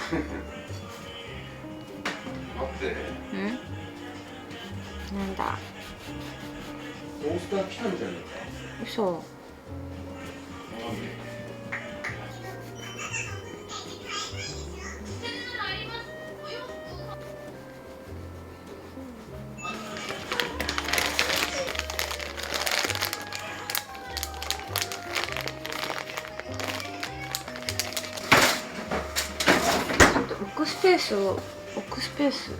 待って。なんだ。トースター来たみたいな。嘘。置くスペースを置くスペース。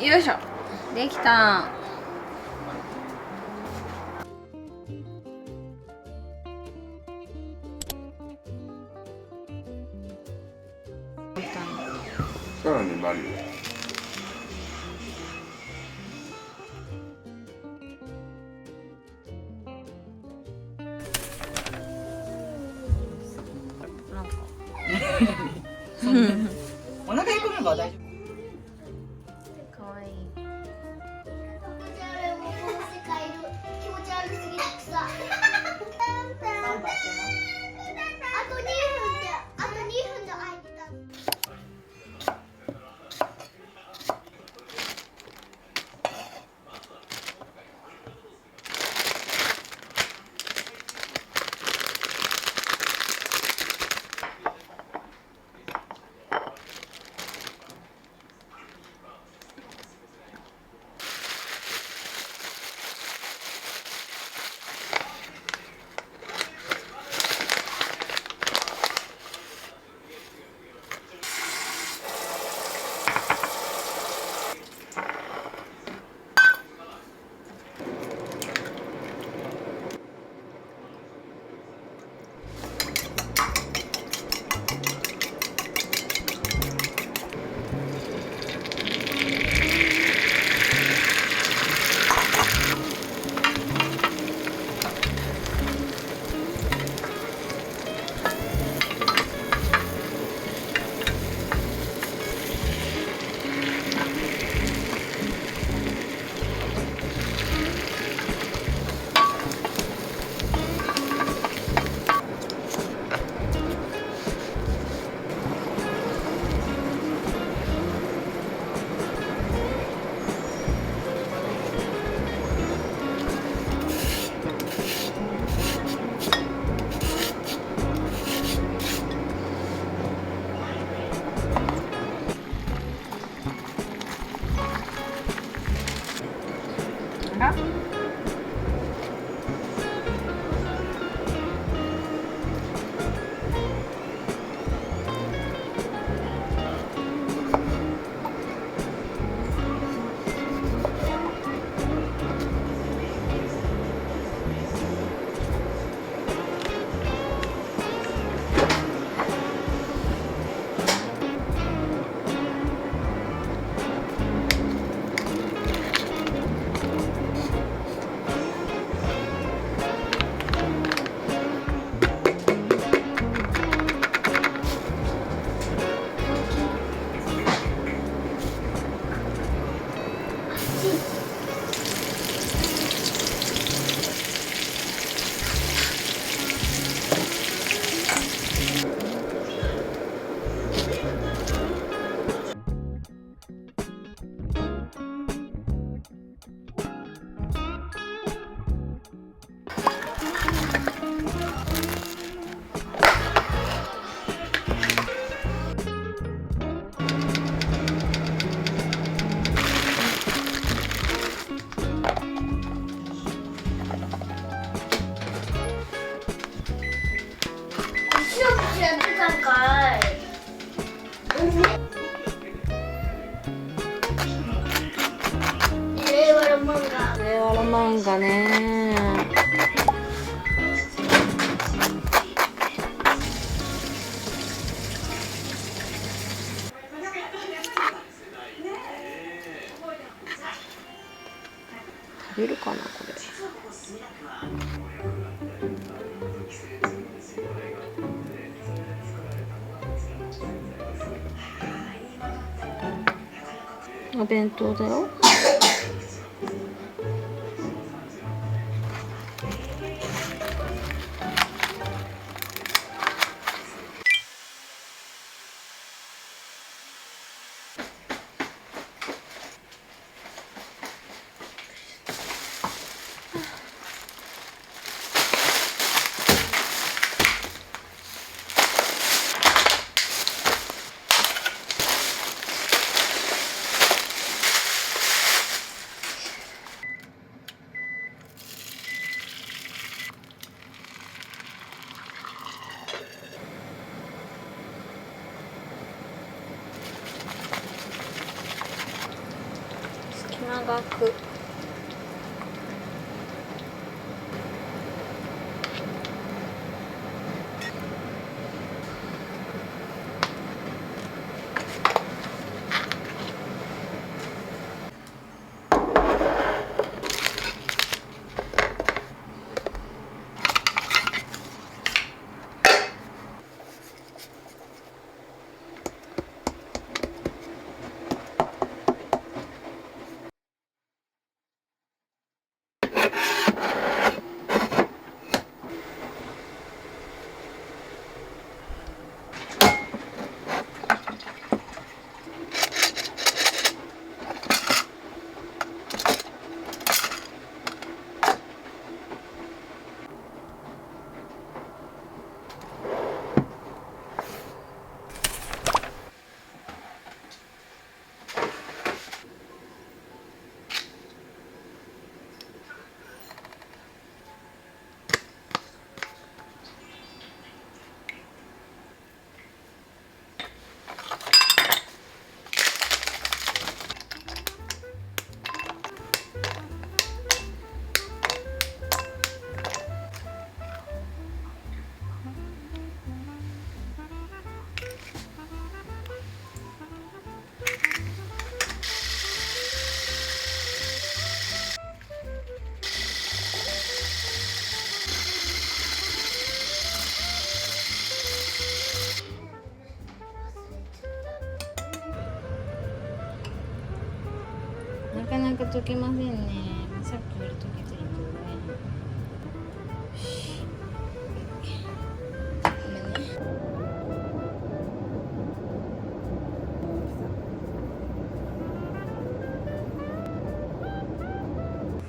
よいしょ、できた。さらにマリオ。なんかお腹へくめば大丈夫。かわいい。ンがね。食べるかなこれ。お弁当だよ。隙間が空く。なかなか溶けませんね。さっきより溶けてるけどね。ごめんね。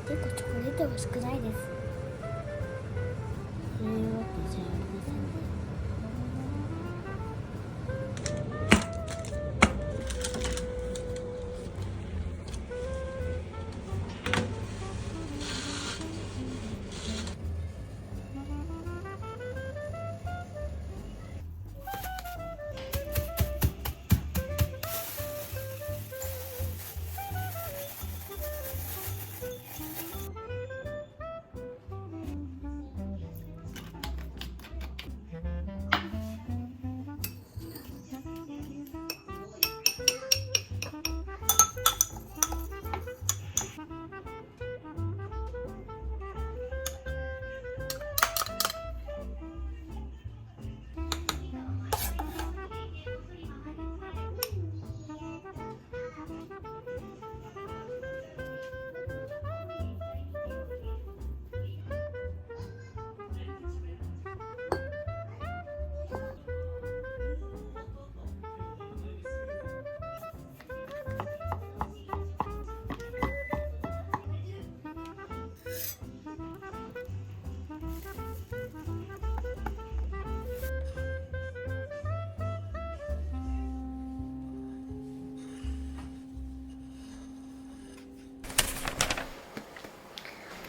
結構チョコレートが少ないです。そういうわけじゃありませんね。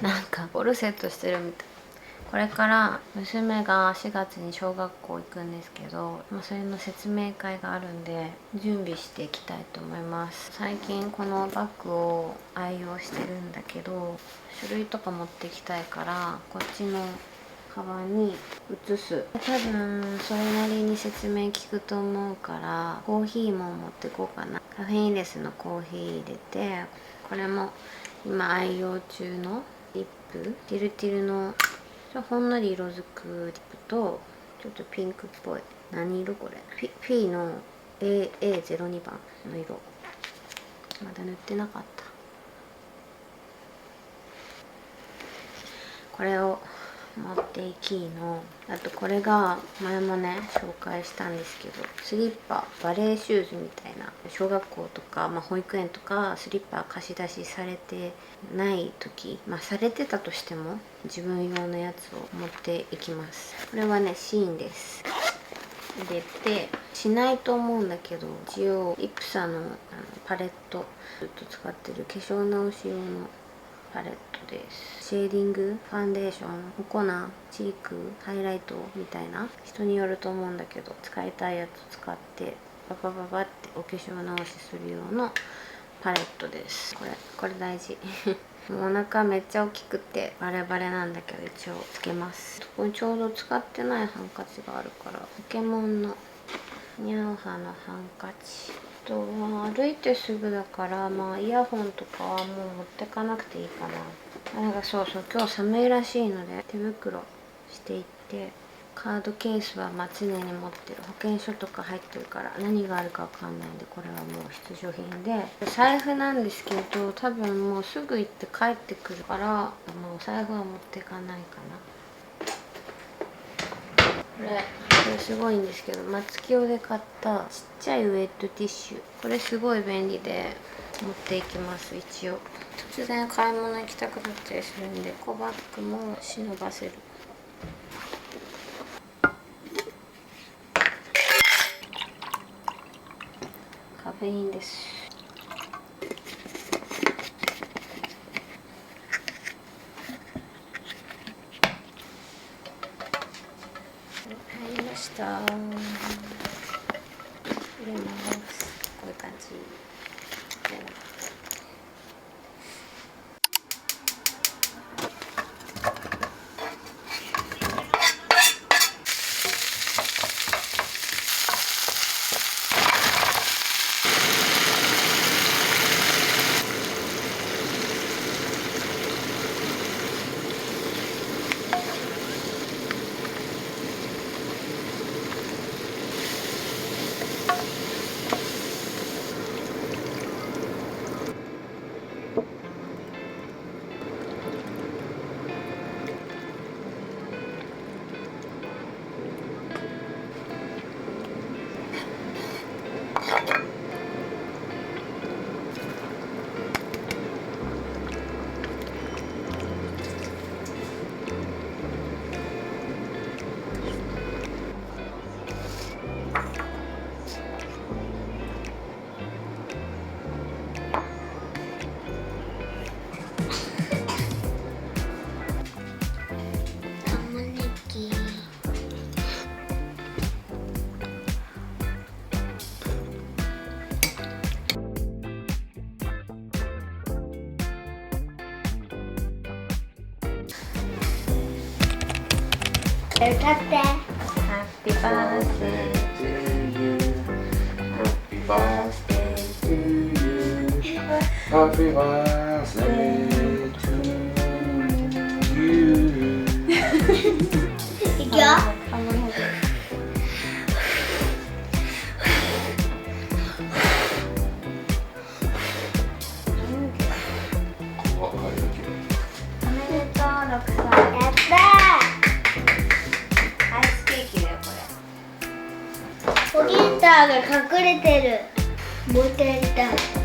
なんかコルセットしてるみたい。これから娘が4月に小学校行くんですけど、それの説明会があるんで準備していきたいと思います。最近このバッグを愛用してるんだけど、書類とか持ってきたいからこっちのカバンに移す。多分それなりに説明聞くと思うから、コーヒーも持ってこうかな。カフェインレスのコーヒー入れて、これも今愛用中のリップ、ティルティルのほんのり色づくリップと、ちょっとピンクっぽい、何色これ、P の A02 番の色、まだ塗ってなかった。これを持っていきの。あとこれが前もね紹介したんですけど、スリッパ、バレーシューズみたいな、小学校とか、保育園とかスリッパ貸し出しされてない時、されてたとしても自分用のやつを持っていきます。これはねシーンです。入れてしないと思うんだけど、一応イプサのパレット、ずっと使ってる化粧直し用のパレットです。シェーディング、ファンデーション、お粉、チーク、ハイライトみたいな、人によると思うんだけど、使いたいやつ使ってババババってお化粧直しする用のパレットです。これ大事もうお腹めっちゃ大きくてバレバレなんだけど、一応つけます。ここにちょうど使ってないハンカチがあるから、ポケモンのニャオハのハンカチと、歩いてすぐだから、イヤホンとかはもう持ってかなくていいかな。なんかそう今日寒いらしいので手袋していって、カードケースは常に持ってる。保険証とか入ってるから何があるかわかんないんで、これはもう必需品で、財布なんですけど、多分もうすぐ行って帰ってくるから、もうお財布は持ってかないかな。これすごいんですけど、松清で買ったちっちゃいウエットティッシュ、これすごい便利で持っていきます。一応突然買い物行きたくなったりするんで、小バッグも忍ばせる。カフェインです。入りました。入れます。こういう感じ。歌って。Happy birthday to you. Happy birthday to you. Happy birthday to you. いくよ。おめでとう、6歳。やったアイスケーキだよ、これ。ー。ポギンターが隠れてる。もう一回やりたい。